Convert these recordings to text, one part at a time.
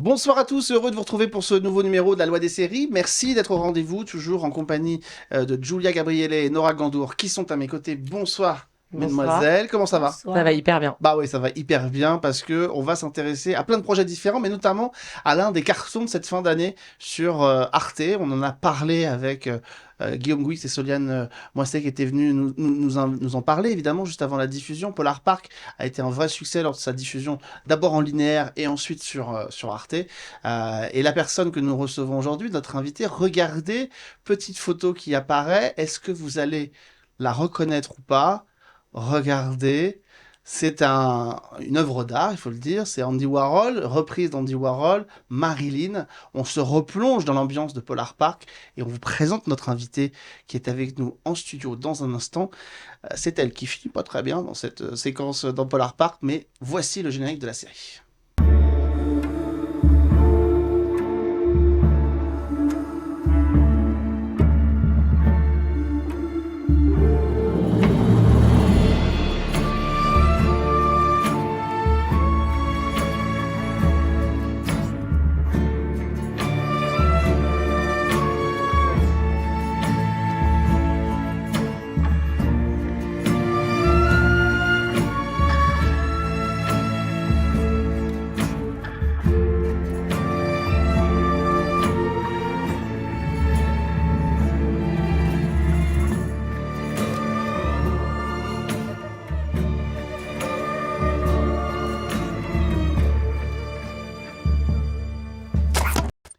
Bonsoir à tous, heureux de vous retrouver pour ce nouveau numéro de la Loi des séries. Merci d'être au rendez-vous, toujours en compagnie de Julia Gabriele et Nora Gandour qui sont à mes côtés. Bonsoir, Bonsoir. mesdemoiselles, comment ça va? Ça va hyper bien. Bah oui, ça va hyper bien parce que on va s'intéresser à plein de projets différents, mais notamment à l'un des cartons de cette fin d'année sur Arte. On en a parlé avec Guillaume Gouix et Soliane Moisset qui étaient venus nous en parler, évidemment, juste avant la diffusion. Polar Park a été un vrai succès lors de sa diffusion, d'abord en linéaire et ensuite sur Arte. Et la personne que nous recevons aujourd'hui, notre invité, regardez, petite photo qui apparaît. Est-ce que vous allez la reconnaître ou pas? Regardez. C'est une œuvre d'art, il faut le dire. C'est Andy Warhol, reprise d'Andy Warhol, Marilyn. On se replonge dans l'ambiance de Polar Park et on vous présente notre invitée qui est avec nous en studio dans un instant. C'est elle qui finit pas très bien dans cette séquence dans Polar Park, mais voici le générique de la série.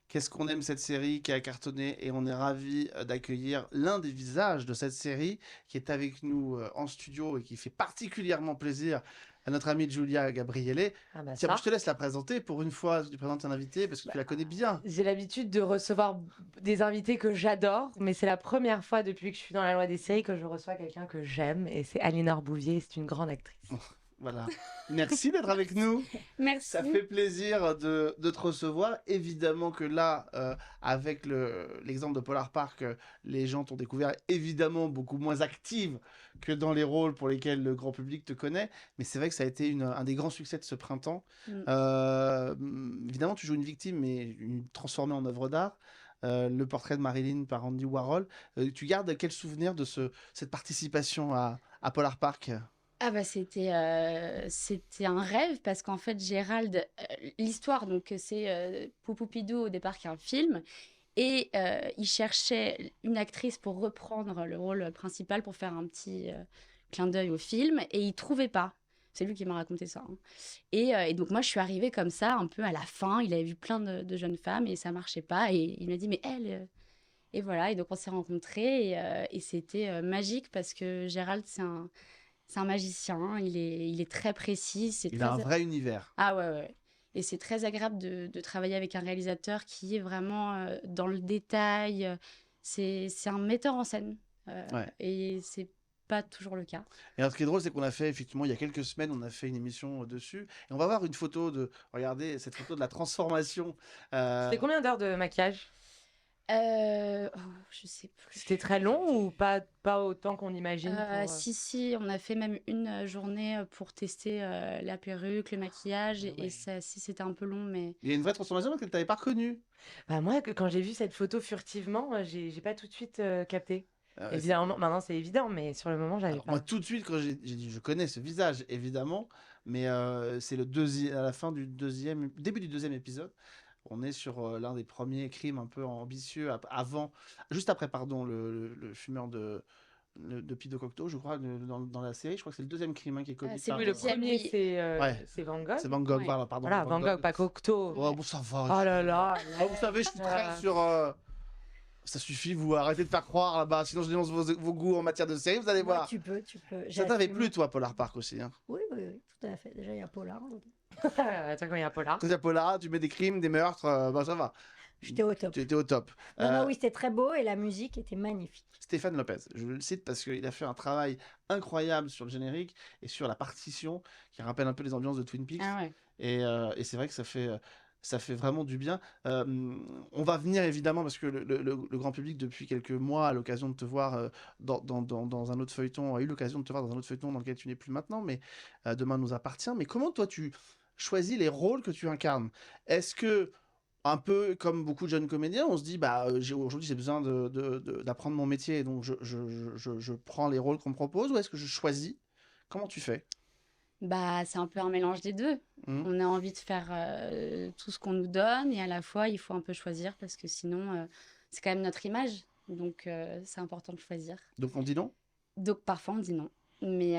Qu'est-ce qu'on aime cette série qui a cartonné et on est ravi d'accueillir l'un des visages de cette série qui est avec nous en studio et qui fait particulièrement plaisir à notre amie Julia Gabriele. Ah bah Tiens, je ça. te laisse la présenter pour une fois, tu présentes un invité parce que Bah, tu la connais bien. j'ai l'habitude de recevoir des invités que j'adore, mais c'est la première fois depuis que je suis dans la loi des séries que je reçois quelqu'un que j'aime, et c'est Aliénor Bouvier, c'est une grande actrice. Voilà. Merci d'être avec nous. Ça Merci. fait plaisir de te recevoir. Évidemment que là, avec l'exemple de Polar Park, les gens t'ont découvert évidemment beaucoup moins active que dans les rôles pour lesquels le grand public te connaît. Mais c'est vrai que ça a été un des grands succès de ce printemps. Mm. Évidemment, tu joues une victime, mais transformée en œuvre d'art. Le portrait de Marilyn par Andy Warhol. Tu gardes quel souvenir de cette participation à Polar Park? Ah bah c'était un rêve parce qu'en fait Gérald, l'histoire donc c'est Poupoupidou au départ qui est un film et il cherchait une actrice pour reprendre le rôle principal pour faire un petit clin d'œil au film et il trouvait pas. C'est lui qui m'a raconté ça, hein. Et donc moi je suis arrivée comme ça un peu à la fin. Il avait vu plein de jeunes femmes et ça marchait pas et il m'a dit mais elle et voilà et donc on s'est rencontrés et c'était magique parce que Gérald c'est un magicien, il est très précis, c'est Il a un très... vrai univers. Ah ouais, ouais, ouais. Et c'est très agréable de travailler avec un réalisateur qui est vraiment dans le détail. C'est un metteur en scène. Ouais. Et c'est pas toujours le cas. Et alors, ce qui est drôle, c'est qu'on a fait, effectivement, il y a quelques semaines, on a fait une émission dessus. Et on va voir une photo regardez, cette photo de la transformation. C'était combien d'heures de maquillage? Oh, je sais plus. C'était très long ou pas autant qu'on imagine Si, si, on a fait même une journée pour tester la perruque, le maquillage, Ah et ouais. ça, si c'était un peu long, mais Il y a une vraie transformation parce que tu n'avais pas reconnu. Bah moi, quand j'ai vu cette photo furtivement, j'ai pas tout de suite capté. Euh, c'est- Évidemment, maintenant c'est évident, mais sur le moment, j'avais alors, moi, pas. tout de suite, quand j'ai dit, je connais ce visage, évidemment, mais c'est à la fin début du deuxième épisode. On est sur l'un des premiers crimes un peu ambitieux, juste après, pardon, le fumeur de Pido Cocteau, je crois, dans la série. Je crois que c'est le deuxième crime hein, qui est commis c'est par. Oui, le le deuxième, premier, oui. Ouais, c'est Van Gogh. c'est Van Gogh, Ouais. voilà, pardon, Voilà, Van Van Gogh, Gogh. pas Cocteau. Oh, bon, ça va. Oh là là. Ah, vous savez, je suis très sur. Ça suffit, vous arrêtez de faire croire là-bas, sinon je dénonce vos goûts en matière de série, vous allez Ouais, voir. tu peux, tu peux. Ça t'avait J'assume. plu, toi, Polar Park aussi. Hein. Oui, oui, oui, tout à fait. Déjà, il y a Polar. Donc, Attends, quand il y a Polar. Quand il y a Polar, tu mets des crimes, des meurtres, bah ça va. j'étais au top. Tu étais au top. Non, non, oui, c'était très beau et la musique était magnifique. Stéphane Lopez, je le cite parce qu'il a fait un travail incroyable sur le générique et sur la partition qui rappelle un peu les ambiances de Twin Peaks. Ah ouais. Et c'est vrai que ça fait vraiment du bien. On va venir évidemment parce que le grand public depuis quelques mois a l'occasion de te voir dans un autre feuilleton, a eu l'occasion de te voir dans un autre feuilleton dans lequel tu n'es plus maintenant, mais demain nous appartient. Mais comment toi choisis les rôles que tu incarnes? Est-ce que, un peu comme beaucoup de jeunes comédiens, on se dit, bah, aujourd'hui j'ai besoin d'apprendre mon métier, et donc je prends les rôles qu'on me propose, ou est-ce que je choisis? Comment tu fais? Bah, c'est un peu un mélange des deux. Mhm. On a envie de faire tout ce qu'on nous donne et à la fois, il faut un peu choisir parce que sinon, c'est quand même notre image. Donc, c'est important de choisir. Donc on dit non? Donc, parfois, on dit non. Mais,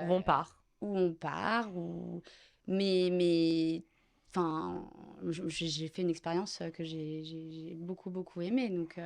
Où on part. où on part, ou... mais... Enfin, j'ai fait une expérience que j'ai beaucoup, beaucoup aimée. Donc,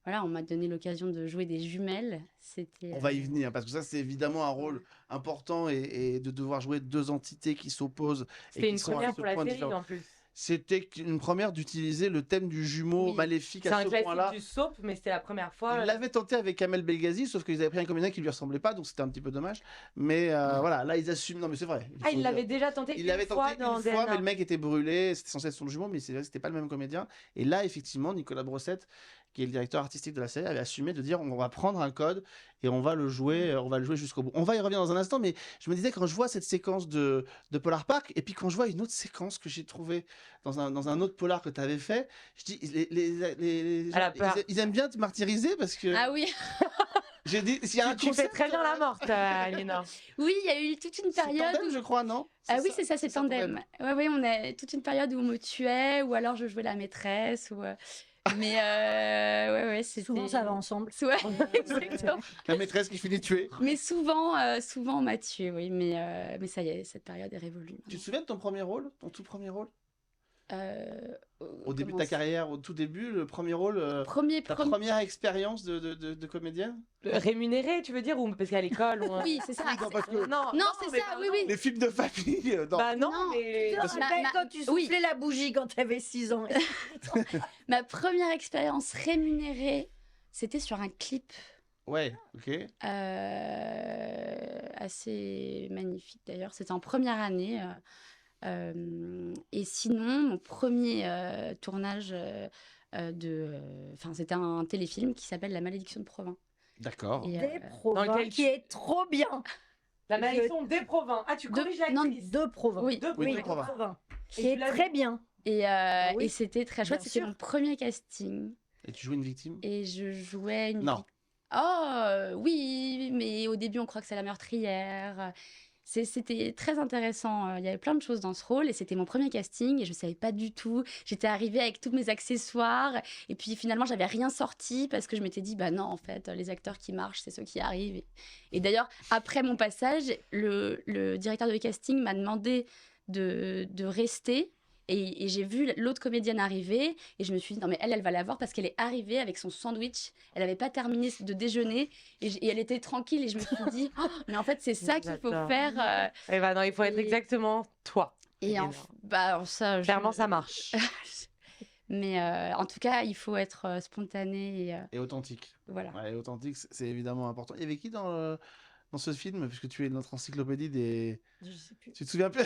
voilà, on m'a donné l'occasion de jouer des jumelles. C'était... On va y venir, parce que ça, c'est évidemment un rôle important, et de devoir jouer deux entités qui s'opposent et C'était qui une sont à première ce pour la point série différents. en plus. C'était une première d'utiliser le thème du jumeau Oui. maléfique C'est à un ce classique point-là. du soap, mais c'était la première fois. Ils l'avaient tenté avec Kamel Belghazi, sauf qu'ils avaient pris un comédien qui lui ressemblait pas, donc c'était un petit peu dommage. Mais voilà, là ils assument. Non, mais c'est vrai. Ah, faut il l'avait dire. déjà tenté Il une l'avait fois tenté dans une fois, DNA. mais le mec était brûlé. C'était censé être son jumeau, mais c'est vrai que c'était pas le même comédien. Et là, effectivement, Nicolas Brossette, qui est le directeur artistique de la série, avait assumé de dire on va prendre un code et on va le jouer jusqu'au bout. On va y revenir dans un instant, mais je me disais, quand je vois cette séquence de Polar Park, et puis quand je vois une autre séquence que j'ai trouvée dans un autre polar que tu avais fait, je dis les À la gens, peur. ils aiment bien te martyriser, parce que Ah oui, j'ai dit, s'il y a un Tu fais concept, très bien la morte, Aliénor. oui, il y a eu toute une c'est période Tandem, où... je crois, non? Ah oui, c'est ça, c'est Tandem. Ouais, ouais, on a toute une période où on me tuait, ou alors je jouais la maîtresse, ou... Mais ouais, c'était... Souvent, ça va ensemble. Ouais, exactement. La maîtresse qui finit tuée. Mais souvent, on m'a tué, oui. Mais ça y est, cette période est révolue. Tu te souviens de ton premier rôle, ton tout premier rôle? Au début de Comment ta ça- carrière, au tout début, le premier rôle, ta Premier... première expérience de comédien? Rémunéré, tu veux dire, ou parce qu'à l'école ou... Oui, c'est ça. Oui, non, parce que Non, Non, c'est mais ça, pardon. oui, oui. les films de famille, non. Bah non, Non. mais... Tu te rappelles quand tu oui. soufflais la bougie quand tu avais 6 ans. Ma première expérience rémunérée, c'était sur un clip Ouais, ok. assez magnifique d'ailleurs. C'était en première année. Et sinon, mon premier tournage c'était un téléfilm qui s'appelle La Malédiction de Provins. D'accord. Et, Des Dans Provins, lequel qui est trop bien. La malédiction des Provins. Ah, tu corriges l'actrice. De Provins. oui. De Oui, Oui, de Provins. Provins. Et Qui est tu l'as très bien. Oui, et c'était très chouette. bien C'était sûr. mon premier casting. Et tu joues une victime? Et je jouais une... Non. Oh, oui, mais au début, on croit que c'est la meurtrière. C'était très intéressant. Il y avait plein de choses dans ce rôle et c'était mon premier casting et je ne savais pas du tout. J'étais arrivée avec tous mes accessoires et puis finalement, j'avais rien sorti parce que je m'étais dit, bah non, en fait, les acteurs qui marchent, c'est ceux qui arrivent. Et d'ailleurs, après mon passage, le directeur de casting m'a demandé de rester. Et j'ai vu l'autre comédienne arriver et je me suis dit, non mais elle va la voir parce qu'elle est arrivée avec son sandwich. Elle n'avait pas terminé de déjeuner et elle était tranquille et je me suis dit, oh, mais en fait c'est ça qu'il faut J'adore. faire. Eh ben non, il faut être Et- exactement toi. Et en, bah, ça, Clairement, ça marche. Mais en tout cas, il faut être spontané et Et authentique. voilà. Ouais, authentique, c'est évidemment important. Il y avait qui dans ce film? Puisque tu es notre encyclopédie des... Je sais plus. Tu te souviens plus?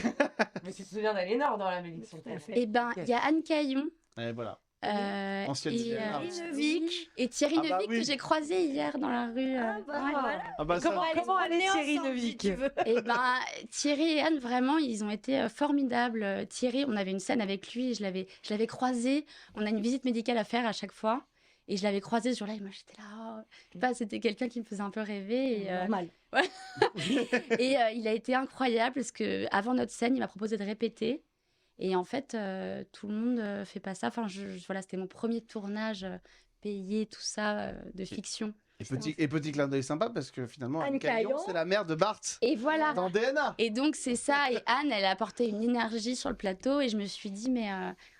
Mais tu te souviens d'Aliénor dans la malédiction. Tout à fait. Et ben, il y a Anne Caillon. Ouais, voilà. Et, Ancienne Diana. Thierry Neuvik. et Thierry Ah bah Neuvik oui. que j'ai croisé hier dans la rue. Ah, bah, ouais. voilà. Ah bah ça, Comment On aller est Thierry ensemble, Neuvik si tu veux. Et ben Thierry et Anne vraiment ils ont été formidables. Thierry, on avait une scène avec lui, et je l'avais croisé. On a une visite médicale à faire à chaque fois et je l'avais croisé ce jour-là et moi j'étais là. Oh. Je sais pas, c'était quelqu'un qui me faisait un peu rêver et, Normal. il a été incroyable parce que avant notre scène, il m'a proposé de répéter et en fait tout le monde fait pas ça. Enfin voilà, c'était mon premier tournage payé tout ça de fiction. Et petit clin d'œil sympa, parce que finalement, Anne Anne Caillon, Caillon. c'est la mère de Bart Et voilà. dans DNA. Et donc, c'est ça. Et Anne, elle a apporté une énergie sur le plateau. Et je me suis dit, mais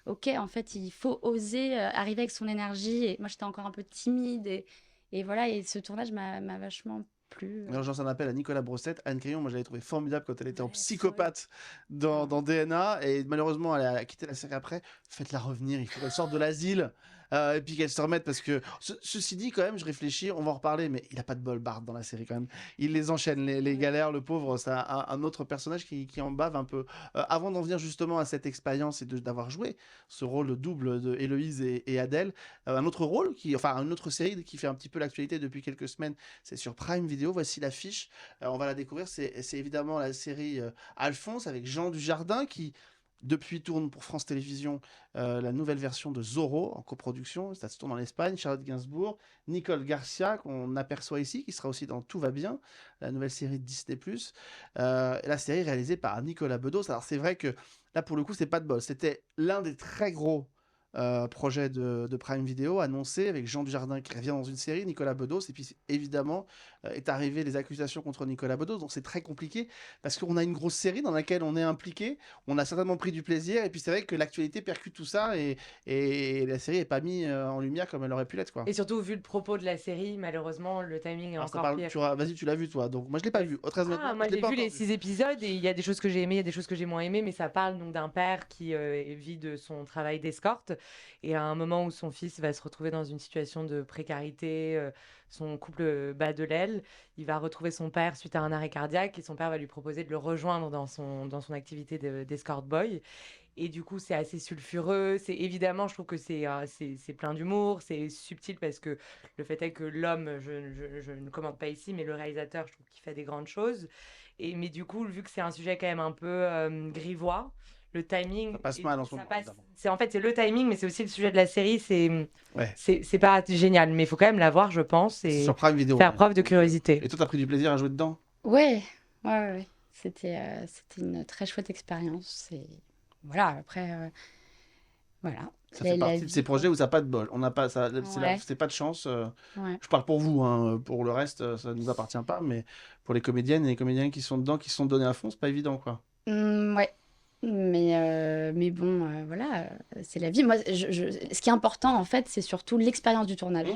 OK, en fait, il faut oser arriver avec son énergie. Et moi, j'étais encore un peu timide. Et voilà, et ce tournage m'a vachement plu. Alors, j'en appelle à Nicolas Brossette. Anne Caillon, moi, je l'avais trouvé formidable quand elle était en Ouais, psychopathe dans DNA. Et malheureusement, elle a quitté la série après. Faites-la revenir, il faut qu'elle sorte de l'asile. Et puis qu'elle se remette parce que ceci dit quand même, je réfléchis, on va en reparler, mais il a pas de bol Bart dans la série quand même. Il les enchaîne, les galères, le pauvre, c'est un autre personnage qui en bave un peu. Avant d'en venir justement à cette expérience et d'avoir joué ce rôle double de Héloïse et Adèle, un autre rôle enfin une autre série qui fait un petit peu l'actualité depuis quelques semaines, c'est sur Prime Video. Voici l'affiche, on va la découvrir. C'est évidemment la série Alphonse avec Jean Dujardin qui depuis tourne pour France Télévisions la nouvelle version de Zorro en coproduction. Ça se tourne en Espagne. Charlotte Gainsbourg, Nicole Garcia, qu'on aperçoit ici, qui sera aussi dans Tout va bien, la nouvelle série de Disney+. La série réalisée par Nicolas Bedos. Alors c'est vrai que là, pour le coup, c'est pas de bol. C'était l'un des très gros projets de Prime Video annoncé avec Jean Dujardin qui revient dans une série, Nicolas Bedos, et puis évidemment est arrivé les accusations contre Nicolas Bedos, donc c'est très compliqué parce qu'on a une grosse série dans laquelle on est impliqué, on a certainement pris du plaisir, et puis c'est vrai que l'actualité percute tout ça, et la série n'est pas mise en lumière comme elle aurait pu l'être, quoi. Et surtout, vu le propos de la série, malheureusement, le timing est Alors, encore pire. vas-y, tu l'as vu toi, donc moi je l'ai pas vu. Très honnêtement, Moi je l'ai j'ai pas vu encore les 6 épisodes et il y a des choses que j'ai aimées, il y a des choses que j'ai moins aimées, mais ça parle donc d'un père qui vit de son travail d'escorte et à un moment où son fils va se retrouver dans une situation de précarité, son couple bat de l'aile, il va retrouver son père suite à un arrêt cardiaque et son père va lui proposer de le rejoindre dans son activité d'escort boy. Et du coup, c'est assez sulfureux. C'est évidemment, je trouve que c'est plein d'humour, c'est subtil parce que le fait est que l'homme, je ne commande pas ici, mais le réalisateur, je trouve qu'il fait des grandes choses. Mais du coup, vu que c'est un sujet quand même un peu grivois, le timing. Ça passe mal en ce moment, évidemment. En fait, c'est le timing, mais c'est aussi le sujet de la série. Ouais. C'est pas génial, mais il faut quand même la voir, je pense, C'est et sur Prime Video. faire preuve de curiosité. Et toi, t'as pris du plaisir à jouer dedans? Ouais. C'était une très chouette expérience. Et voilà, après, voilà. Ça fait partie de ces projets où ça n'a pas de bol. On n'a pas ça, Ouais. c'est pas de chance. Ouais. Je parle pour vous, hein. Pour le reste, ça ne nous appartient pas. Mais pour les comédiennes et les comédiens qui sont dedans, qui se sont donnés à fond, c'est pas évident, quoi. Ouais. Mais bon, voilà, c'est la vie. Moi, ce qui est important, en fait, c'est surtout l'expérience du tournage.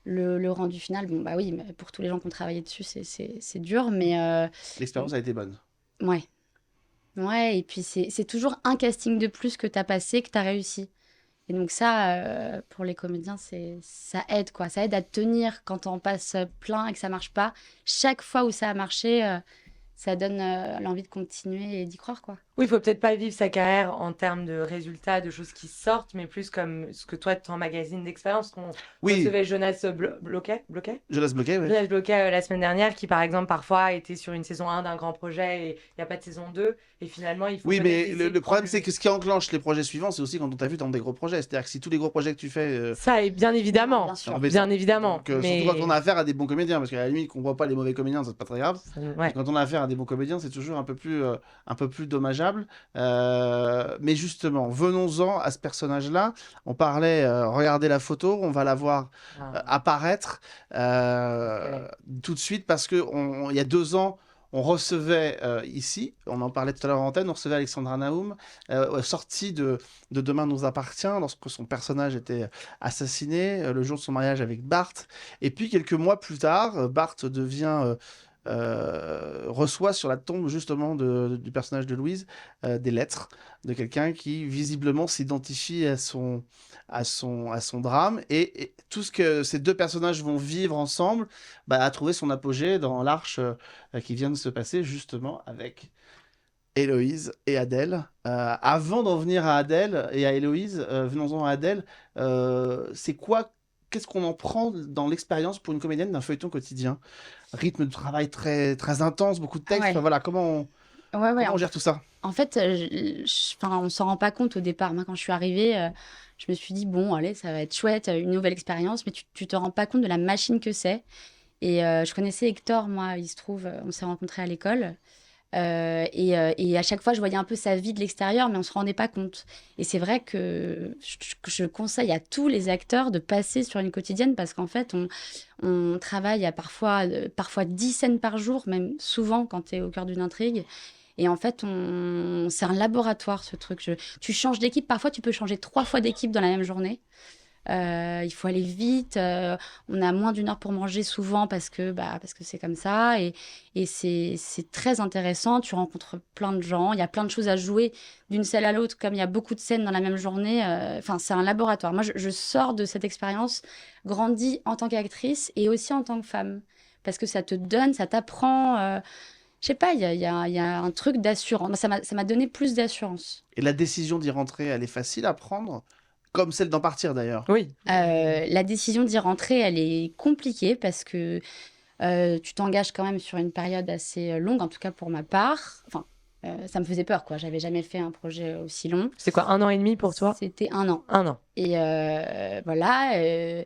Le rendu final, bon, bah oui, mais pour tous les gens qui ont travaillé dessus, c'est dur, mais L'expérience a été bonne. ouais. Ouais, et puis c'est toujours un casting de plus que tu as passé, que tu as réussi. Et donc ça, pour les comédiens, ça aide, quoi. Ça aide à tenir quand on passe plein et que ça marche pas. Chaque fois où ça a marché, ça donne l'envie de continuer et d'y croire, quoi. Oui, il faut peut-être pas vivre sa carrière en termes de résultats, de choses qui sortent, mais plus comme ce que toi, tu emmagasines d'expérience. On Oui, recevait Jonas Bloquet je laisse bloquer, ouais. Jonas Bloquet la semaine dernière, qui par exemple parfois était sur une saison 1 d'un grand projet et il n'y a pas de saison 2, et finalement il faut Oui, mais peut-être essayer le de problème, prendre c'est que ce qui enclenche les projets suivants, c'est aussi quand on t'a vu dans des gros projets. C'est-à-dire que si tous les gros projets que tu fais. ça, et bien évidemment, Bien sûr. en baisse, bien évidemment, donc, mais surtout quand on a affaire à des bons comédiens, parce qu'à la limite, qu'on voit pas les mauvais comédiens, c'est pas très grave. ouais. Quand on a affaire à des bons comédiens, c'est toujours un peu plus dommageable. Mais justement, venons-en à ce personnage-là. On parlait, regardez la photo, on va la voir apparaître tout de suite parce que il y a 2 ans, on recevait ici, on en parlait tout à l'heure en antenne, on recevait Alexandra Naoum, sortie de Demain nous appartient, lorsque son personnage était assassiné, le jour de son mariage avec Bart. Et puis quelques mois plus tard, Bart reçoit sur la tombe justement du personnage de Louise des lettres de quelqu'un qui visiblement s'identifie à son drame, et tout ce que ces 2 personnages vont vivre ensemble a trouvé son apogée dans l'Arche qui vient de se passer justement avec Héloïse et Adèle. Avant d'en venir à Adèle et à Héloïse, venons-en à Adèle. Qu'est-ce qu'on en prend dans l'expérience pour une comédienne d'un feuilleton quotidien? Rythme de travail très, très intense, beaucoup de textes. Ouais. Enfin, voilà, comment on gère tout ça? En fait, on s'en rend pas compte au départ. Moi, quand je suis arrivée, je me suis dit, bon, allez, ça va être chouette, une nouvelle expérience, mais tu te rends pas compte de la machine que c'est. Et je connaissais Hector, moi, il se trouve, on s'est rencontrés à l'école. Et à chaque fois, je voyais un peu sa vie de l'extérieur, mais on se rendait pas compte. Et c'est vrai que je conseille à tous les acteurs de passer sur une quotidienne parce qu'en fait, on travaille à parfois 10 scènes par jour, même souvent quand tu es au cœur d'une intrigue. Et en fait, c'est un laboratoire, ce truc. Tu changes d'équipe. Parfois, tu peux changer 3 fois d'équipe dans la même journée. il faut aller vite, on a moins d'1 heure pour manger souvent parce que c'est comme ça et c'est très intéressant. Tu rencontres plein de gens, il y a plein de choses à jouer d'une scène à l'autre, comme il y a beaucoup de scènes dans la même journée. Enfin, c'est un laboratoire. Moi, je sors de cette expérience grandie en tant qu'actrice et aussi en tant que femme. Parce que ça te donne, ça t'apprend. Je sais pas, il y a un truc d'assurance. Moi, ça m'a donné plus d'assurance. Et la décision d'y rentrer, elle est facile à prendre, comme celle d'en partir d'ailleurs. Oui. La décision d'y rentrer, elle est compliquée parce que tu t'engages quand même sur une période assez longue, en tout cas pour ma part. Enfin, ça me faisait peur, quoi. J'avais jamais fait un projet aussi long. C'est quoi, 1 an et demi pour toi? C'était 1 an. 1 an. Et voilà.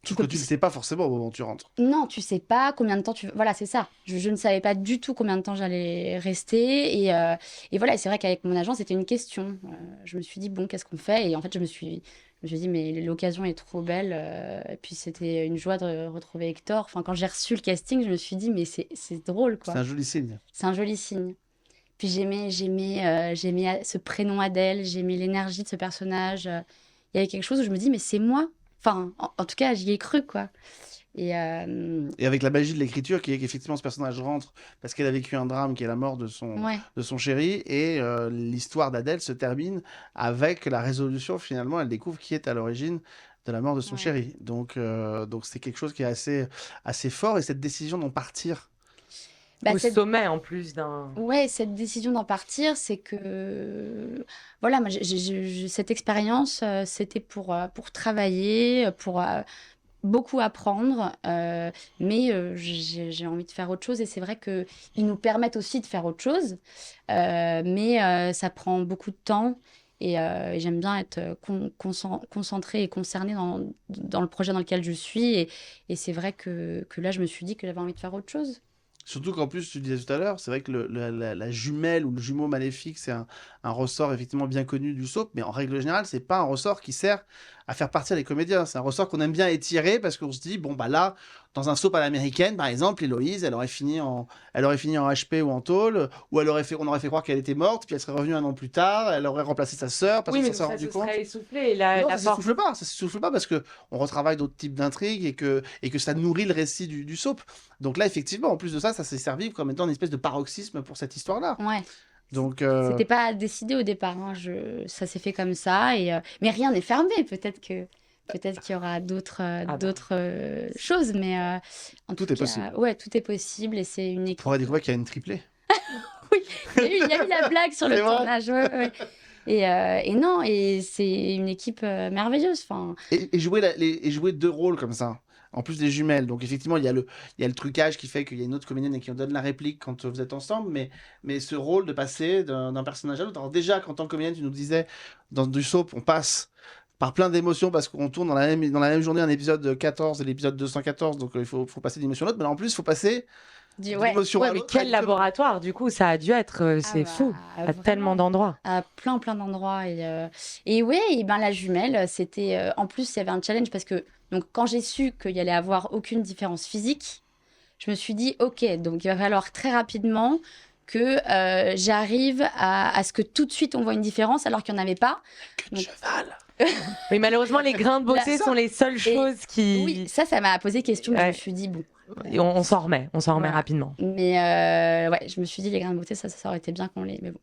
Sauf que tu ne sais pas forcément au moment où tu rentres. Non, tu sais pas combien de temps tu... Voilà, c'est ça. Je ne savais pas du tout combien de temps j'allais rester. Et voilà, et c'est vrai qu'avec mon agent, c'était une question. Je me suis dit, bon, qu'est-ce qu'on fait? Et en fait, je me suis dit, mais l'occasion est trop belle. Et puis, c'était une joie de retrouver Hector. Enfin, quand j'ai reçu le casting, je me suis dit, mais c'est drôle, quoi. C'est un joli signe. C'est un joli signe. Puis, j'aimais ce prénom Adèle, j'aimais l'énergie de ce personnage. Il y avait quelque chose où je me dis, mais c'est moi. Enfin, en tout cas, j'y ai cru, quoi. Et avec la magie de l'écriture, qui est qu'effectivement ce personnage rentre parce qu'elle a vécu un drame qui est la mort de son chéri, et l'histoire d'Adèle se termine avec la résolution. Finalement, elle découvre qui est à l'origine de la mort de son chéri. Donc c'est quelque chose qui est assez fort, et cette décision d'en partir. Au sommet en plus d'un... Ouais, cette décision d'en partir, c'est que... Voilà, moi, cette expérience, c'était pour travailler, pour beaucoup apprendre, mais j'ai envie de faire autre chose. Et c'est vrai qu'ils nous permettent aussi de faire autre chose, mais ça prend beaucoup de temps. Et j'aime bien être concentrée et concernée dans le projet dans lequel je suis. Et c'est vrai que là, je me suis dit que j'avais envie de faire autre chose. Surtout qu'en plus, tu disais tout à l'heure, c'est vrai que la jumelle ou le jumeau maléfique, c'est un ressort effectivement bien connu du soap, mais en règle générale, c'est pas un ressort qui sert à faire partir les comédiens. C'est un ressort qu'on aime bien étirer parce qu'on se dit, bon, bah là, dans un soap à l'américaine, par exemple, Héloïse, elle aurait fini en HP ou en tôle, ou on aurait fait croire qu'elle était morte, puis elle serait revenue 1 an plus tard, elle aurait remplacé sa sœur parce Oui, qu'on mais s'en serait rendu compte. serait essoufflé. Non, ça s'essouffle pas, parce que on retravaille d'autres types d'intrigues et que ça nourrit le récit du soap. Donc là, effectivement, en plus de ça s'est servi comme étant une espèce de paroxysme pour cette histoire-là. Ouais. Donc, c'était pas décidé au départ, hein. Ça s'est fait comme ça, mais rien n'est fermé. Peut-être qu'il y aura d'autres choses, mais en tout tout est cas, possible. Ouais, tout est possible, et c'est une On équipe. pourrait découvrir qu'il y a une triplée. Oui, il y a eu la blague sur le C'est vrai. tournage. Ouais. Et non, et c'est une équipe merveilleuse. Enfin, Et jouer 2 rôles comme ça, en plus des jumelles. Donc effectivement, il y a le trucage qui fait qu'il y a une autre comédienne et qui en donne la réplique quand vous êtes ensemble, mais ce rôle de passer d'un personnage à l'autre. Alors déjà, quand en tant que comédienne, tu nous disais, dans du soap, on passe par plein d'émotions parce qu'on tourne dans la même journée un épisode 14 et l'épisode 214, donc il faut passer d'une émotion à l'autre, mais là, en plus, il faut passer d'une émotion à mais l'autre. quel laboratoire, du coup, ça a dû être, c'est fou, à vraiment, tellement d'endroits. à plein d'endroits. Et ouais, et ben la jumelle, c'était... en plus, il y avait un challenge parce que donc, quand j'ai su qu'il y allait avoir aucune différence physique, je me suis dit, OK, donc il va falloir très rapidement que j'arrive à ce que tout de suite on voit une différence alors qu'il n'y en avait pas. Que de cheval. Mais malheureusement, les grains de beauté sont les seules choses qui... Oui, ça m'a posé question. Je me suis dit, bon... Et on s'en remet Voilà. rapidement. Mais ouais, je me suis dit, les grains de beauté, ça aurait été bien qu'on les... Mais bon.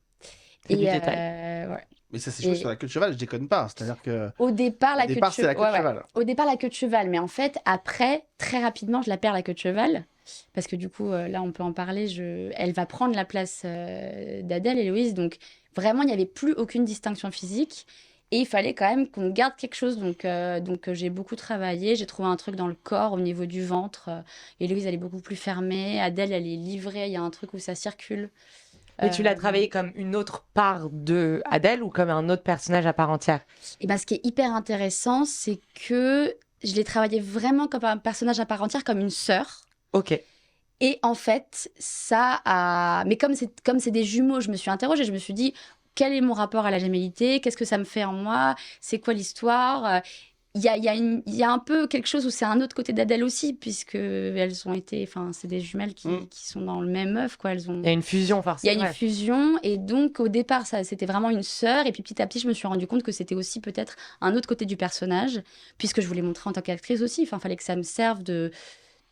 C'est du détail. Ouais. Mais ça s'est joué sur la queue de cheval, je déconne pas. C'est-à-dire que Au départ, c'est la queue de cheval. Au départ, la queue de cheval. Mais en fait, après, très rapidement, je la perds, la queue de cheval. Parce que du coup, là, on peut en parler. Elle va prendre la place d'Adèle, Héloïse. Donc, vraiment, il n'y avait plus aucune distinction physique. Et il fallait quand même qu'on garde quelque chose. Donc j'ai beaucoup travaillé. J'ai trouvé un truc dans le corps, au niveau du ventre. Héloïse, elle est beaucoup plus fermée. Adèle, elle est livrée. Il y a un truc où ça circule. Mais tu l'as travaillé comme une autre part de Adèle ou comme un autre personnage à part entière? Et ben, ce qui est hyper intéressant, c'est que je l'ai travaillé vraiment comme un personnage à part entière, comme une sœur. Ok. Et en fait, ça a... Mais comme c'est des jumeaux, je me suis interrogée. Je me suis dit, quel est mon rapport à la gémellité? Qu'est-ce que ça me fait en moi? C'est quoi l'histoire? il y a un peu quelque chose où c'est un autre côté d'Adèle aussi, puisque elles ont été, enfin, c'est des jumelles qui sont dans le même œuf, quoi. Elles ont. Il y a une fusion, Il y forcément. a une Ouais. fusion, et donc au départ, ça, c'était vraiment une sœur, et puis petit à petit, je me suis rendu compte que c'était aussi peut-être un autre côté du personnage, puisque je voulais montrer en tant qu'actrice aussi. Enfin, fallait que ça me serve de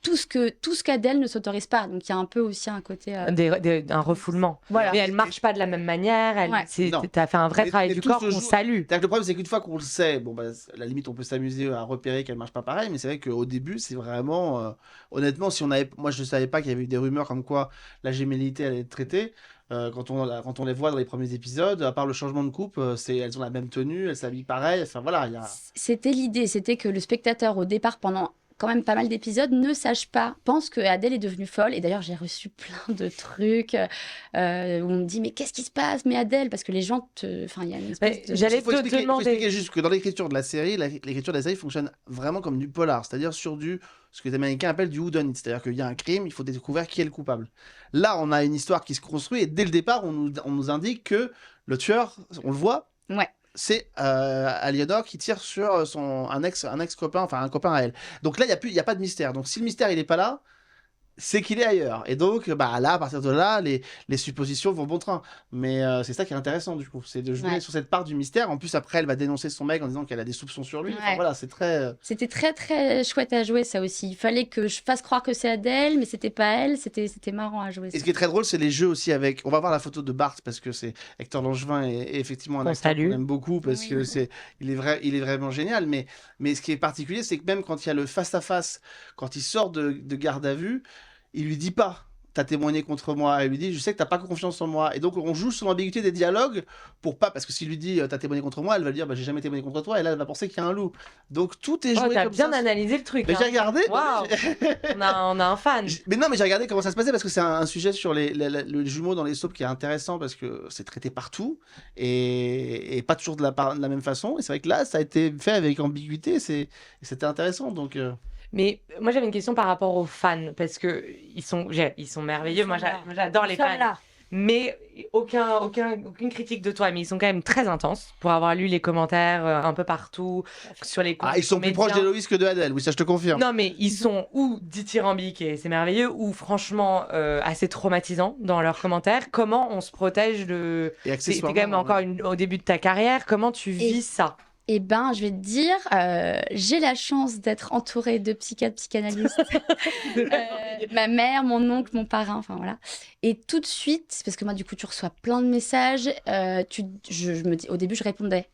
tout ce qu'Adèle ne s'autorise pas. Donc il y a un peu aussi un côté. Un refoulement. Voilà. Mais elle marche pas de la même manière. Ouais. Non. T'as fait un vrai travail du tout corps se qu'on joue- salue. C'est-à-dire que le problème, c'est qu'une fois qu'on le sait, bon, bah, à la limite, on peut s'amuser à repérer qu'elle marche pas pareil, mais c'est vrai qu'au début, c'est vraiment. Honnêtement, si on avait. Moi, je ne savais pas qu'il y avait eu des rumeurs comme quoi la gémellité allait être traitée. Quand on les voit dans les premiers épisodes, à part le changement de coupe, elles ont la même tenue, elles s'habillent pareil. Enfin, voilà, il y a. C'était l'idée, c'était que le spectateur, au départ, pendant quand même pas mal d'épisodes, ne sache pas, pense que Adèle est devenue folle. Et d'ailleurs, j'ai reçu plein de trucs où on me dit, mais qu'est-ce qui se passe, mais Adèle? Parce que les gens Enfin, il y a une espèce de. J'allais Il faut te expliquer, demander. faut expliquer juste que dans l'écriture de la série, l'écriture de la série fonctionne vraiment comme du polar, c'est-à-dire sur ce que les Américains appellent du whodunit, c'est-à-dire qu'il y a un crime, il faut découvrir qui est le coupable. Là, on a une histoire qui se construit et dès le départ, on nous indique que le tueur, on le voit, Ouais. c'est Aliénor qui tire sur un ex-copain, enfin un copain à elle. Donc là, il y a pas de mystère. Donc si le mystère, il est pas là, c'est qu'il est ailleurs. Et donc, bah là, à partir de là, les suppositions vont bon train. Mais c'est ça qui est intéressant, du coup. C'est de jouer Ouais. sur cette part du mystère. En plus, après, elle va dénoncer son mec en disant qu'elle a des soupçons sur lui. Enfin, Ouais. voilà, c'est très... C'était très très chouette à jouer, ça aussi. Il fallait que je fasse croire que c'est Adèle, mais c'était pas elle. C'était marrant à jouer. Et Ça. ce qui est très drôle, c'est les jeux aussi avec... On va voir la photo de Bart, parce que c'est Hector Langevin est effectivement un Qu'on acteur salue. qu'on aime beaucoup, parce Oui. que il est vraiment génial. Mais ce qui est particulier, c'est que même quand il y a le face-à-face, quand il sort de garde à vue, il lui dit pas t'as témoigné contre moi. Il lui dit je sais que t'as pas confiance en moi. Et donc on joue sur l'ambiguïté des dialogues pour pas, parce que s'il lui dit t'as témoigné contre moi, elle va lui dire bah, j'ai jamais témoigné contre toi, et là elle va penser qu'il y a un loup. Donc tout est joué T'as comme bien ça. analysé le truc. Mais hein. j'ai regardé. Waouh. On a un fan. Mais non, mais j'ai regardé comment ça se passait parce que c'est un sujet sur le jumeau dans les soaps qui est intéressant parce que c'est traité partout et pas toujours de la même façon. Et c'est vrai que là, ça a été fait avec ambiguïté, c'était intéressant. Donc, Mais moi, j'avais une question par rapport aux fans, parce que ils sont merveilleux. Moi, j'adore les Nous sommes fans. là. Mais aucune critique de toi, mais ils sont quand même très intenses pour avoir lu les commentaires un peu partout sur les comptes ils sont plus proches comédiens. d'Héloïse que de Adèle, oui, ça je te confirme. Non, mais ils sont ou dithyrambiques et c'est merveilleux, ou franchement assez traumatisants dans leurs commentaires. Comment on se protège de. Et T'es accessoirement, quand même encore au début de ta carrière. Comment tu vis ça? Eh ben, je vais te dire, j'ai la chance d'être entourée de psychiatres, psychanalystes. Ma mère, mon oncle, mon parrain, enfin voilà. Et tout de suite, parce que moi, du coup, tu reçois plein de messages, je me dis, au début, je répondais.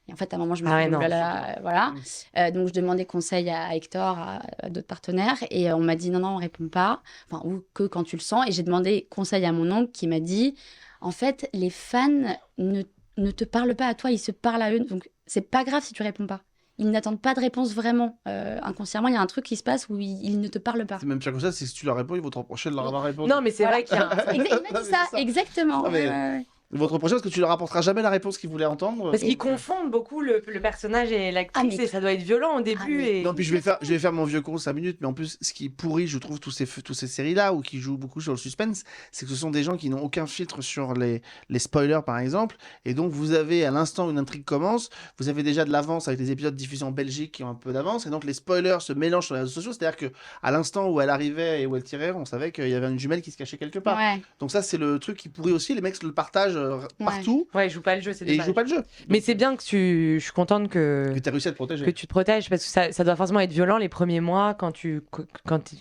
Et en fait, à un moment, je me Ah suis ouais, dit, non. oh là là, voilà. Donc, je demandais conseil à Hector, à d'autres partenaires. Et on m'a dit, non, on répond pas. Enfin, ou que quand tu le sens. Et j'ai demandé conseil à mon oncle qui m'a dit, en fait, les fans ne te parlent pas à toi, ils se parlent à eux. Donc, c'est pas grave si tu réponds pas. Ils n'attendent pas de réponse vraiment. Inconsciemment, il y a un truc qui se passe où ils ne te parlent pas. C'est même pire que ça, c'est que si tu leur réponds, ils vont te reprocher de leur avoir répondu. Non, mais c'est vrai qu'il y a un... Il m'a Non, dit mais ça, c'est ça. exactement. Non, mais- Ouais. Ils vont te reprocher parce que tu leur apporteras jamais la réponse qu'ils voulaient entendre. Parce qu'ils confondent beaucoup le personnage et l'actrice, Ah, mais- et ça doit être violent au début. mais- Et... Non, puis je vais faire mon vieux con 5 minutes, mais en plus, ce qui pourrit, je trouve, tous ces séries-là, ou qui jouent beaucoup sur le suspense, c'est que ce sont des gens qui n'ont aucun filtre sur les spoilers, par exemple, et donc vous avez, à l'instant où une intrigue commence, vous avez déjà de l'avance avec les épisodes diffusés en Belgique qui ont un peu d'avance, et donc les spoilers se mélangent sur les réseaux sociaux, c'est-à-dire que à l'instant où elle arrivait et où elle tirait, on savait qu'il y avait une jumelle qui se cachait quelque part. Ouais. Donc ça, c'est le truc qui pourrit aussi, les mecs le partagent partout, Ouais, ils jouent pas le jeu, c'est et ils dommage. jouent pas le jeu. Mais c'est bien que je suis contente que Que tu as réussi à te protéger. tu te protèges, parce que ça doit forcément être violent les premiers mois quand tu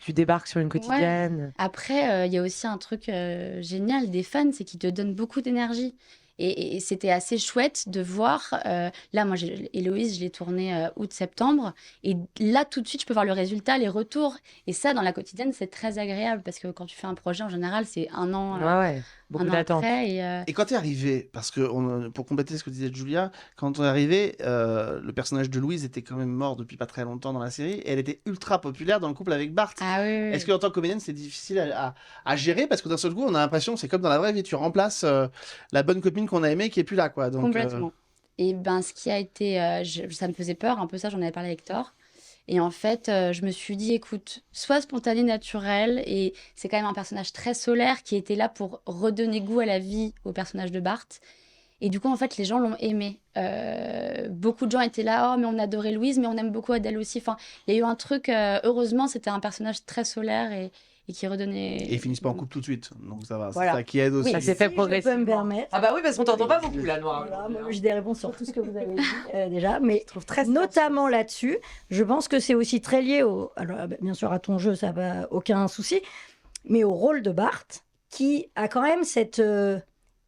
débarques sur une quotidienne. Après, il y a aussi un truc génial des fans, c'est qu'ils te donnent beaucoup d'énergie. Et c'était assez chouette de voir. Là, moi, Héloïse, je l'ai tournée août-septembre. Et là, tout de suite, je peux voir le résultat, les retours. Et ça, dans la quotidienne, c'est très agréable. Parce que quand tu fais un projet, en général, c'est un an, Ouais, beaucoup un an d'attente. après. Et, Et quand tu es arrivé, parce que pour compléter ce que disait Julia, quand on est arrivé, le personnage de Louise était quand même mort depuis pas très longtemps dans la série, et elle était ultra populaire dans le couple avec Bart. ah oui, oui, Est-ce qu'en tant que comédienne, c'est difficile à gérer? Parce que d'un seul coup, on a l'impression, c'est comme dans la vraie vie, tu remplaces la bonne copine qu'on a aimée qui est plus là, quoi. Donc, complètement. Et ben, ce qui a été, ça me faisait peur un peu ça. J'en avais parlé avec Thor. Et en fait, je me suis dit, écoute, sois spontané, naturel. Et c'est quand même un personnage très solaire qui était là pour redonner goût à la vie au personnage de Bart. Et du coup, en fait, les gens l'ont aimé. Beaucoup de gens étaient là, oh, mais on adorait Louise, mais on aime beaucoup Adèle aussi. Enfin, il y a eu un truc, heureusement, c'était un personnage très solaire et qui redonnait. Et ils finissent pas en couple tout de suite, donc ça va. Voilà. C'est ça qui aide aussi. Ça s'est fait Si je peux me progressivement. permettre. Ah bah oui, parce qu'on t'entend pas beaucoup là, Noir. Voilà, moi, j'ai des réponses sur tout ce que vous avez dit déjà, mais Je trouve très notamment là-dessus, je pense que c'est aussi très lié alors bien sûr à ton jeu, ça va aucun souci, mais au rôle de Bart, qui a quand même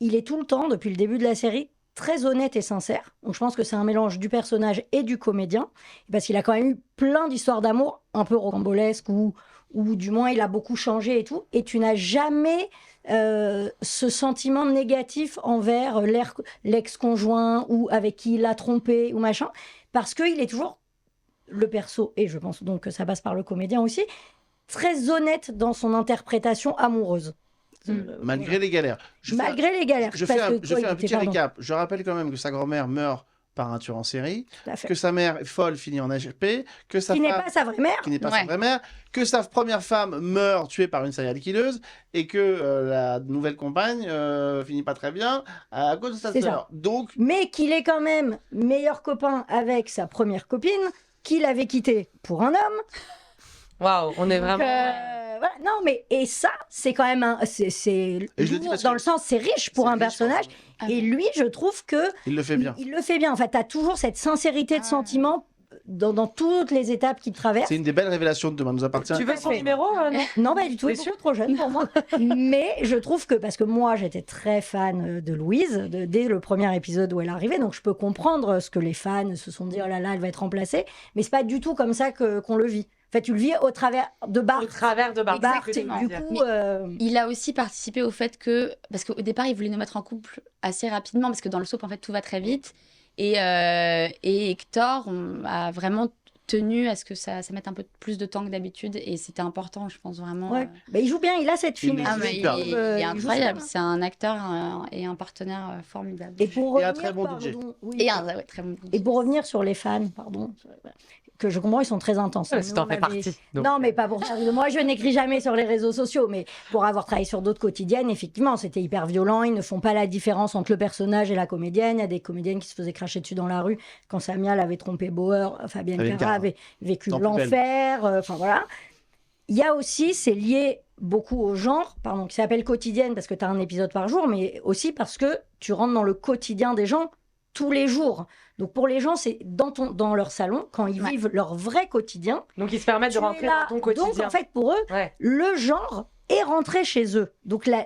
il est tout le temps depuis le début de la série très honnête et sincère. Donc je pense que c'est un mélange du personnage et du comédien, parce qu'il a quand même eu plein d'histoires d'amour un peu rocambolesques ou du moins il a beaucoup changé et tout, et tu n'as jamais ce sentiment négatif envers l'ex-conjoint ou avec qui il a trompé ou machin, parce qu'il est toujours le perso, et je pense donc que ça passe par le comédien aussi, très honnête dans son interprétation amoureuse. Malgré les galères. Malgré les galères. Je parce fais que quoi, il un était- petit pardon, récap. Je rappelle quand même que sa grand-mère meurt par un tueur en série, tout à fait. que sa mère folle finit en HP, que sa Qui n'est femme pas sa vraie mère. qui n'est pas sa Ouais. vraie mère, que sa première femme meurt tuée par une serial killeuse et que la nouvelle compagne finit pas très bien à cause de sa C'est ça. sœur. Donc, Mais qu'il est quand même meilleur copain avec sa première copine, qu'il avait quittée pour un homme. Waouh, on est Donc, vraiment. voilà. Non, mais et ça, c'est quand même c'est Et je le dis lourd parce dans que le sens, c'est riche pour c'est un riche, personnage. Ah Et ouais. lui, je trouve que il le fait bien. il le fait bien. En fait, tu as toujours cette sincérité de Ah. sentiment dans toutes les étapes qu'il traverse. C'est une des belles révélations de Demain nous appartient. Tu veux son fait. numéro non Non, pas du tout. Il est T'es beaucoup trop jeune pour moi. Mais je trouve que, parce que moi, j'étais très fan de Louise dès le premier épisode où elle arrivait, donc je peux comprendre ce que les fans se sont dit, oh là là, elle va être remplacée. Mais c'est pas du tout comme ça qu'on le vit. En fait, tu le vis au travers de Bart. Au travers de Bart. Bart, c'est ce que tu veux du dire. coup, Il a aussi participé au fait que, parce qu'au départ, il voulait nous mettre en couple assez rapidement, parce que dans le soap, en fait, tout va très vite. Et Hector a vraiment tenu à ce que ça mette un peu plus de temps que d'habitude. Et c'était important, je pense vraiment. ouais. Bah, il joue bien, il a cette Il finesse. est Ah, mais super. il joue est super incroyable. bien. C'est un acteur et un partenaire formidable. Et pour Et un revenir, très bon DJ. pardon, oui. Et un ouais, très bon. Et pour revenir sur les fans, pardon, que je comprends, ils sont très intenses. Ouais, Nous, t'en on fais avait- partie. donc. Non, mais pas pour ça. Moi, je n'écris jamais sur les réseaux sociaux, mais pour avoir travaillé sur d'autres quotidiennes, effectivement, c'était hyper violent. Ils ne font pas la différence entre le personnage et la comédienne. Il y a des comédiennes qui se faisaient cracher dessus dans la rue quand Samial avait trompé Bauer. Fabienne Fabienne Cara Cara. avait vécu Dans Plus belle. l'enfer. Enfin, voilà. Il y a aussi, c'est lié beaucoup au genre, pardon, qui s'appelle quotidienne parce que tu as un épisode par jour, mais aussi parce que tu rentres dans le quotidien des gens tous les jours. Donc pour les gens, c'est dans leur salon, quand ils Ouais. vivent leur vrai quotidien. Donc ils se permettent de Tu es rentrer là. dans ton quotidien. Donc en fait, pour eux, Ouais. le genre est rentré chez eux. Donc la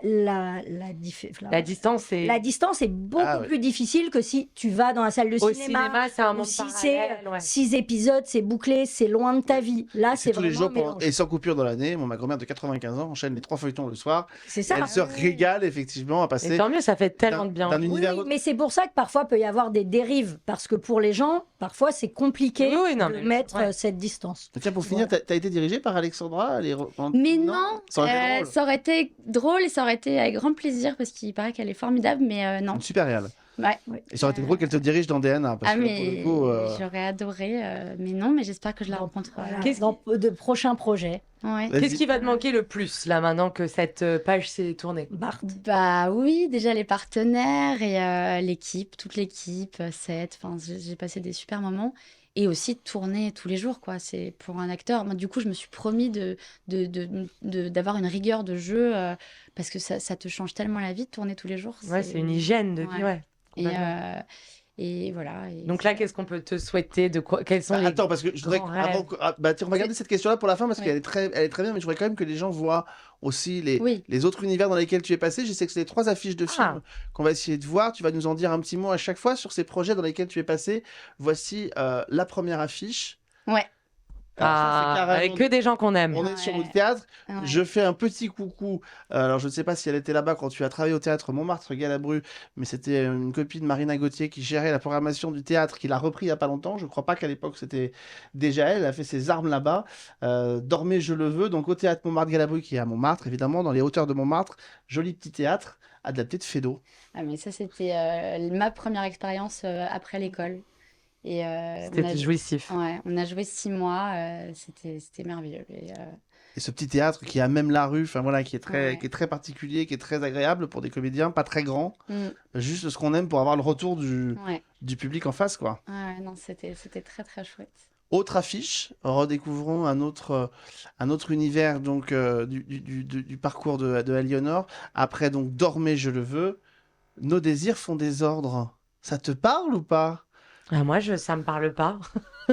La distance est beaucoup Ah ouais. plus difficile que si tu vas dans la salle de au cinéma. cinéma, c'est un Ou monde si c'est parallèle. Ouais. 6 épisodes, c'est bouclé, c'est loin de ta vie. Là, C'est c'est tous les vraiment jours un mélange. et sans coupure dans l'année. Ma grand-mère de 95 ans enchaîne les 3 feuilletons le soir. C'est Et ça. elle se régale effectivement à Et passer tant mieux, ça fait tellement de bien. d'un Oui, univers à oui, l'autre. mais c'est pour ça que parfois peut y avoir des dérives, parce que pour les gens, parfois c'est compliqué Oui, non, de mais- mettre ouais. cette distance. Tiens, pour finir, t'as été dirigée par Alexandra Mais non, Ça aurait été drôle. ça aurait été drôle et ça aurait été avec grand plaisir parce qu'il paraît qu'elle est formidable, mais non. Une super réelle. Ouais. Et ça aurait été drôle qu'elle te dirige dans DNA. Parce Ah, que mais pour le coup, j'aurais adoré, mais non, mais j'espère que je la Bon, rencontrerai. Voilà, Qu'est-ce dans de prochains projets, Ouais. vas-y. Qu'est-ce qui va te manquer le plus là maintenant que cette page s'est tournée? Bart. Bah oui, déjà les partenaires et l'équipe, toute l'équipe, Seth, enfin j'ai passé des super moments. Et aussi de tourner tous les jours, quoi. C'est pour un acteur. Moi, du coup, je me suis promis d'avoir une rigueur de jeu parce que ça te change tellement la vie de tourner tous les jours. Ouais, c'est une hygiène de vie, Ouais. ouais. Et, complètement. et voilà. Et Donc là, qu'est-ce qu'on peut te souhaiter de quoi? Quels sont les... Attends, parce que je voudrais. grands Avant rêves. tiens, on va garder cette question-là pour la fin parce Ouais. qu'elle est elle est très bien, mais je voudrais quand même que les gens voient aussi Oui. les autres univers dans lesquels tu es passé. Je sais que c'est les 3 affiches de films Ah. qu'on va essayer de voir. Tu vas nous en dire un petit mot à chaque fois sur ces projets dans lesquels tu es passé. Voici la première affiche. Ouais. Alors, ça, c'est Ah, carrément- avec que des gens qu'on aime. On est sur le théâtre. Ouais. Je fais un petit coucou. Alors, je ne sais pas si elle était là-bas quand tu as travaillé au théâtre Montmartre-Galabru, mais c'était une copine, Marina Gauthier, qui gérait la programmation du théâtre, qui l'a repris il n'y a pas longtemps. Je ne crois pas qu'à l'époque, c'était déjà elle. Elle a fait ses armes là-bas. Dormez, je le veux. Donc, au théâtre Montmartre-Galabru, qui est à Montmartre, évidemment, dans les hauteurs de Montmartre. Joli petit théâtre, adapté de Feydeau. Ah, mais ça, c'était ma première expérience après l'école. Et C'était jouissif. ouais, on a joué 6 mois, c'était merveilleux. Et ce petit théâtre qui a même la rue, enfin voilà, qui est Ouais. très particulier, qui est très agréable pour des comédiens, pas très grand, Mm, juste ce qu'on aime pour avoir le retour ouais. du public en face, quoi. Ouais, non, c'était très très chouette. Autre affiche, redécouvrons un autre univers donc du parcours de Aliénor. Après donc Dormez, je le veux, Nos désirs font des ordres. Ça te parle ou pas? Ah, moi, ça me parle pas.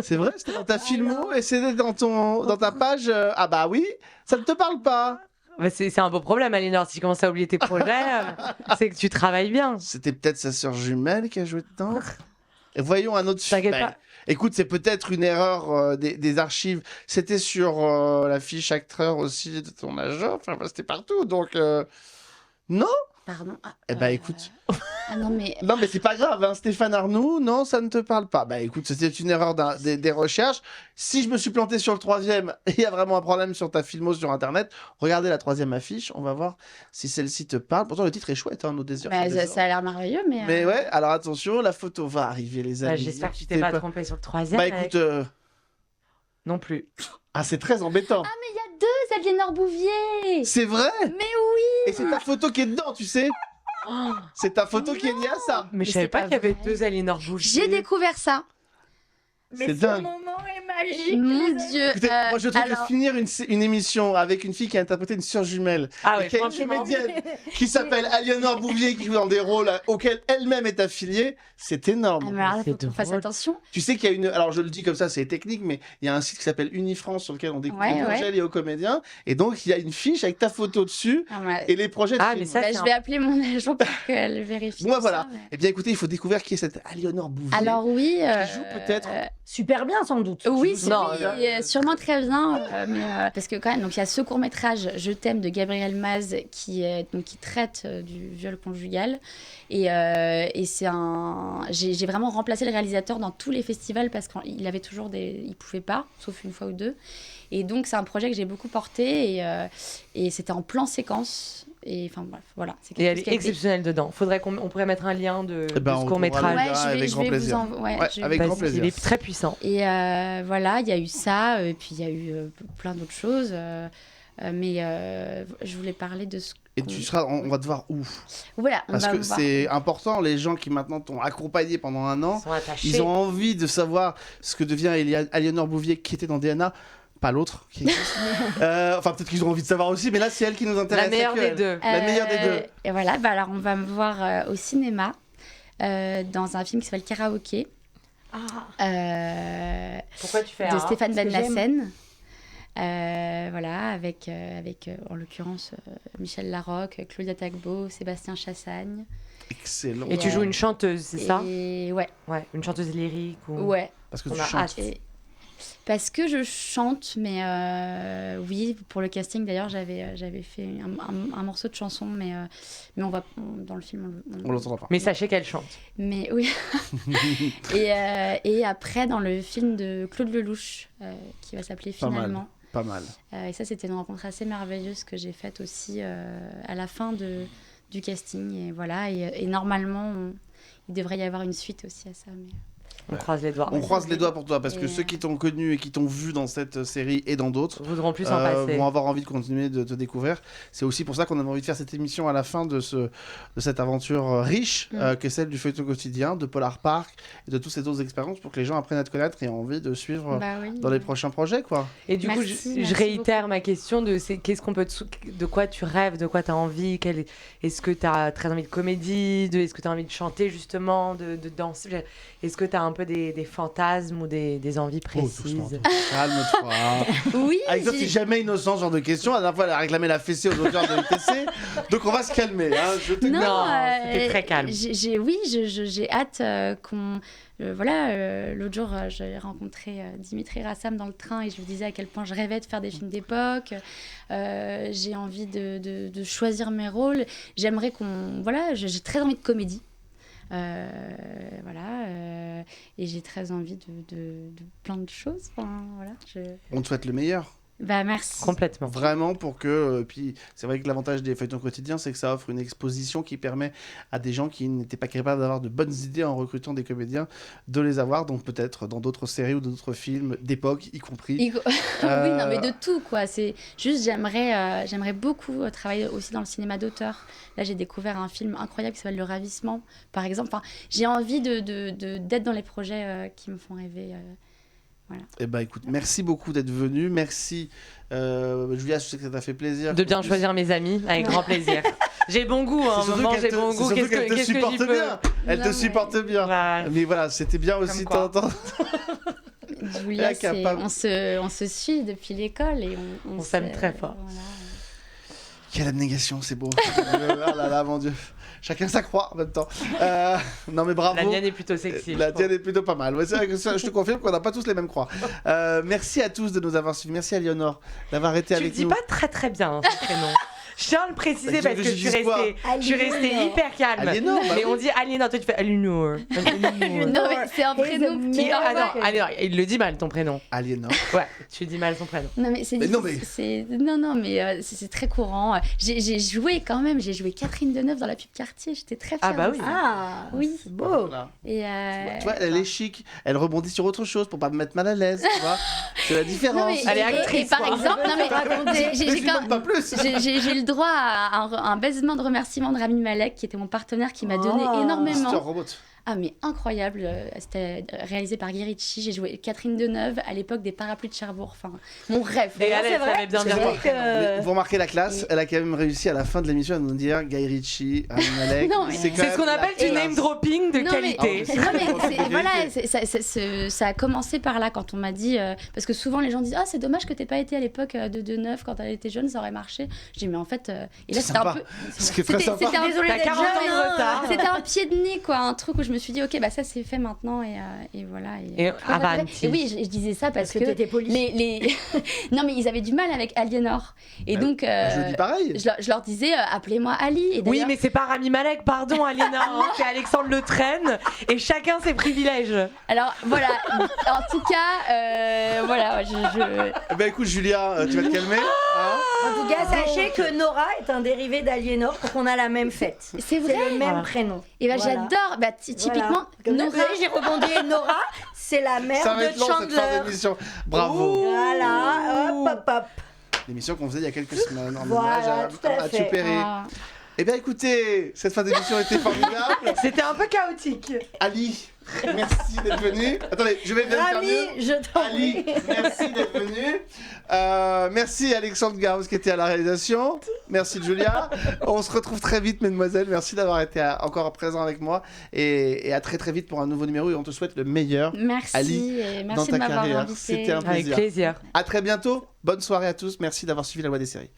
C'est vrai, c'était dans ta filmo et c'était dans ta page. Ah bah oui, ça ne te parle pas. Bah, c'est un beau problème, Alinor. Si tu commences à oublier tes projets, c'est que tu travailles bien. C'était peut-être sa sœur jumelle qui a joué dedans. Et voyons un autre film. T'inquiète Bah, pas. écoute, c'est peut-être une erreur des archives. C'était sur la fiche acteur aussi de ton agent. Enfin, bah, c'était partout. Donc, non. Pardon. Eh ben, écoute. Ah non, mais Non, mais c'est pas grave. Hein. Stéphane Arnoux, non, ça ne te parle pas. Bah, écoute, c'était une erreur des recherches. Si je me suis planté sur le troisième, il y a vraiment un problème sur ta filmo sur Internet. Regardez la troisième affiche. On va voir si celle-ci te parle. Pourtant, le titre est chouette, hein, Nos désirs. bah, font des ça a l'air merveilleux, mais. Mais ouais, alors attention, la photo va arriver, les Bah, amis. j'espère que tu t'es N'hésitez pas trompé sur le troisième. Bah mec. écoute, Non plus. ah c'est très embêtant. Ah, mais il y a deux Aliénor Bouvier. C'est vrai. Mais oui. Et c'est ta photo qui est dedans, tu sais. Oh, C'est ta photo qui est liée à ça. mais je Mais savais c'est pas pas qu'il y avait vrai. deux Alinor Bouvier. J'ai découvert ça. Mais C'est ce dingue. moment est magique. Mon les amis. Dieu. Écoutez, moi je trouve alors, que finir une émission avec une fille qui a interprété une sœur jumelle, Ah et ouais, qui est une franchement. comédienne qui s'appelle Aliénor Bouvier, qui joue dans des rôles auxquels elle-même est affiliée, c'est énorme. mais alors là, C'est faut qu'on fasse drôle. attention. Tu sais qu'il y a une. Alors je le dis comme ça, c'est technique, mais il y a un site qui s'appelle Unifrance sur lequel on découvre Ouais, les projets ouais. liés aux comédiens. Et donc il y a une fiche avec ta photo dessus Ah, ouais. et les projets de Ah, film. mais ça, Bah, c'est je un- vais appeler mon agent pour qu'elle vérifie. Bon, bah, tout voilà. ça, mais- Eh bien écoutez, il faut découvrir qui est cette Aliénor Bouvier. Alors oui. Qui joue peut-être. Super bien, sans doute. Oui, joue c'est Non, sûrement très bien, parce que quand même, donc il y a ce court métrage Je t'aime de Gabriel Maz qui traite du viol conjugal et c'est j'ai vraiment remplacé le réalisateur dans tous les festivals parce qu'il avait toujours il pouvait pas, sauf une fois ou deux, et donc c'est un projet que j'ai beaucoup porté et c'était en plan séquence et enfin bref, voilà, c'est Et elle quelque chose est qui a été- exceptionnelle dedans. Faudrait on pourrait mettre un lien de Eh ben, ce on court métrage. trouvera le lien. Ouais, avec je grand vais vous plaisir. ouais, Ouais, je- avec grand plaisir. Il est très puissant. Et voilà, il y a eu ça, et puis il y a eu plein d'autres choses. Mais je voulais parler de ce Et tu seras, on va te voir où? Voilà, on Parce va que voir. c'est important, les gens qui maintenant t'ont accompagné pendant un an, Ils sont attachés. ils ont envie de savoir ce que devient Aliénor Bouvier qui était dans DNA, pas l'autre. Enfin, peut-être qu'ils ont envie de savoir aussi, mais là, c'est elle qui nous intéresse. La meilleure c'est des que elle. deux. La meilleure des deux. Et voilà, bah alors on va me voir au cinéma dans un film qui s'appelle Karaoké Ah, Pourquoi tu fais de un Stéphane parce que Ben Lassen. Voilà, avec en l'occurrence Michel Larocque, Claudia Tagbo, Sébastien Chassagne. Excellent. Et tu joues une chanteuse, c'est ça? Et ouais, Ouais, une chanteuse lyrique ou... ouais. Parce que On tu a chantes. hâte. Et- Parce que je chante, mais oui, pour le casting d'ailleurs, j'avais fait un morceau de chanson, mais dans le film, On l'entendra pas. Mais sachez qu'elle chante. Mais oui. et après, dans le film de Claude Lelouch, qui va s'appeler Pas mal. Finalement. Pas mal. Et ça, c'était une rencontre assez merveilleuse que j'ai faite aussi à la fin du casting. Et voilà, et normalement, il devrait y avoir une suite aussi à ça. Mais... On Ouais. croise les doigts. On croise les doigts pour toi, parce que Et ceux qui t'ont connu et qui t'ont vu dans cette série et dans d'autres, Voudront plus en passer. vont avoir envie de continuer de te découvrir. C'est aussi pour ça qu'on avait envie de faire cette émission à la fin de cette aventure riche qu'est celle du feuilleton quotidien, de Polar Park et de toutes ces autres expériences pour que les gens apprennent à te connaître et aient envie de suivre Bah oui. dans les prochains projets, quoi. Et du coup, Merci, je merci réitère ma question de qu'est-ce qu'on peut de quoi tu rêves, de quoi tu as envie, est-ce que tu as très envie de comédie, est-ce que tu as envie de chanter justement, de danser, est-ce que tu as un peu des fantasmes ou des envies précises? Calme-toi. Oui, Alexandre, j'ai- c'est jamais innocent ce genre de questions. La dernière fois, elle a réclamé la fessée aux auteurs de l'UTC. Donc on va se calmer. Hein. Je te Non, c'était très calme. Oui, j'ai hâte qu'on. Voilà, l'autre jour, j'ai rencontré Dimitri Rassam dans le train et je lui disais à quel point je rêvais de faire des films d'époque. J'ai envie de choisir mes rôles. J'aimerais qu'on. Voilà, j'ai très envie de comédie. Voilà, et j'ai très envie de plein de choses. Enfin, voilà, On te souhaite le meilleur. Bah, merci. Complètement. Vraiment pour que... puis c'est vrai que l'avantage des feuilletons quotidiens, c'est que ça offre une exposition qui permet à des gens qui n'étaient pas capables d'avoir de bonnes idées en recrutant des comédiens de les avoir, donc peut-être dans d'autres séries ou d'autres films d'époque, y compris. Oui, non, mais de tout, quoi. C'est juste, j'aimerais beaucoup travailler aussi dans le cinéma d'auteur. Là, j'ai découvert un film incroyable qui s'appelle Le Ravissement, par exemple. Enfin, j'ai envie d'être dans les projets qui me font rêver. Voilà. Eh ben écoute, merci beaucoup d'être venu. Merci, Julia, je sais que ça t'a fait plaisir. De bien choisir mes amis, avec grand plaisir. J'ai bon goût, hein, C'est surtout maman, qu'elle j'ai te- bon c'est goût. surtout qu'elle te Qu'est-ce que j'y supporte peux bien. Elle te Non, supporte bien. Voilà. Mais voilà, c'était bien aussi quoi. d'entendre. Julia, Incapable. on se suit depuis l'école et On s'aime très fort. Voilà. Quelle abnégation, c'est beau. Ah là là, mon Dieu. Chacun sa croix en même temps. Non mais bravo. La mienne est plutôt sexy. La je tienne est plutôt pas mal. Ouais, c'est vrai que ça, je te confirme qu'on n'a pas tous les mêmes crois. Merci à tous de nous avoir suivis. Merci à Léonore d'avoir été trouve. Tu le avec dis nous. pas très très bien, hein, ce prénom. Je tiens à le préciser Bah, parce tu veux que que je dise quoi je suis restée hyper calme. Aliénor, bah Mais oui. on dit Aliénor, toi tu fais Aliénor. Non, mais c'est un prénom Mais qui Qui... va Ah non, avec. Aliénor, il le dit mal ton prénom. Aliénor. Ouais, tu dis mal son prénom. Non, mais c'est Mais non, difficile, c'est très courant. J'ai joué quand même, j'ai joué Catherine Deneuve dans la pub Cartier, j'étais très fière. Ah bah de oui. ça. Ah, Oui. c'est beau. Voilà. Et Tu vois, elle est chic. Elle rebondit sur autre chose pour pas me mettre mal à l'aise. Tu vois, c'est la différence. Non, mais- Elle est et actrice, par quoi. exemple, non, mais j'ai Mais je lui quand- demande pas plus. j'ai eu le droit à un baisement de remerciement de Rami Malek, qui était mon partenaire, qui m'a donné Oh. énormément. Mister Robot. Ah, mais incroyable. C'était réalisé par Guy Ritchie. J'ai joué Catherine Deneuve à l'époque des parapluies de Cherbourg. Enfin, mon rêve. Et elle, c'est elle vrai, savait bien c'est dire vrai ton que- prénom. Mais vous remarquez la classe, elle a quand même réussi à la fin de l'émission à nous dire Guy Ritchie, Rami Malek. Non, mais- quand C'est ce même qu'on la appelle du classe. name dropping de Non, mais- qualité. Ah, Non, mais Qualité. voilà, ça a commencé par là quand on m'a dit parce que souvent les gens disent ah c'est dommage que t'aies pas été à l'époque de Deneuve quand elle était jeune, ça aurait marché. Je dis mais en fait et là C'est c'était un sympa. peu Ce qui est très sympa. c'était un, Désolée T'as d'être 40 ans jeune, de hein. retard. c'était un pied de nez quoi, un truc où je me suis dit ok bah ça c'est fait maintenant et voilà Et avanti. et oui je disais ça parce Parce que t'étais polie. les non mais ils avaient du mal avec Aliénor et donc Je le dis pareil. je leur disais appelez-moi Ali et Oui, d'ailleurs- mais c'est pas Rami Malek, pardon, Aliénor. hein, c'est Alexandre Le Traîne. Et chacun ses privilèges. alors voilà en tout cas voilà je... Eh ben écoute, Julia, tu vas te calmer. Hein En tout cas, sachez que Nora est un dérivé d'Aliénor parce qu'on a la même fête. C'est vrai. C'est le même Voilà. prénom. Et ben Voilà. j'adore. Bah, typiquement, Voilà. Nora. Vous voyez, j'ai rebondi. Nora, c'est la mère Ça va de être long cette fin Chandler. d'émission. Bravo. Voilà, hop, hop, hop. L'émission qu'on faisait il y a quelques semaines en Voilà, hommage tout à à fait. Tupéry. Ah. Eh bien écoutez, cette fin d'émission était formidable. C'était un peu chaotique. Ali, merci d'être venu. Attendez, je vais bien faire Rami, mieux. je t'en Ali, prie. merci d'être venu. Merci Alexandre Gauss qui était à la réalisation. Merci Julia. On se retrouve très vite, mesdemoiselles. Merci d'avoir été encore présent avec moi. Et à très très vite pour un nouveau numéro. Et on te souhaite le meilleur Merci. Ali, et dans merci ta de m'avoir carrière. invité. C'était un Avec plaisir. plaisir. À très bientôt. Bonne soirée à tous. Merci d'avoir suivi la loi des séries.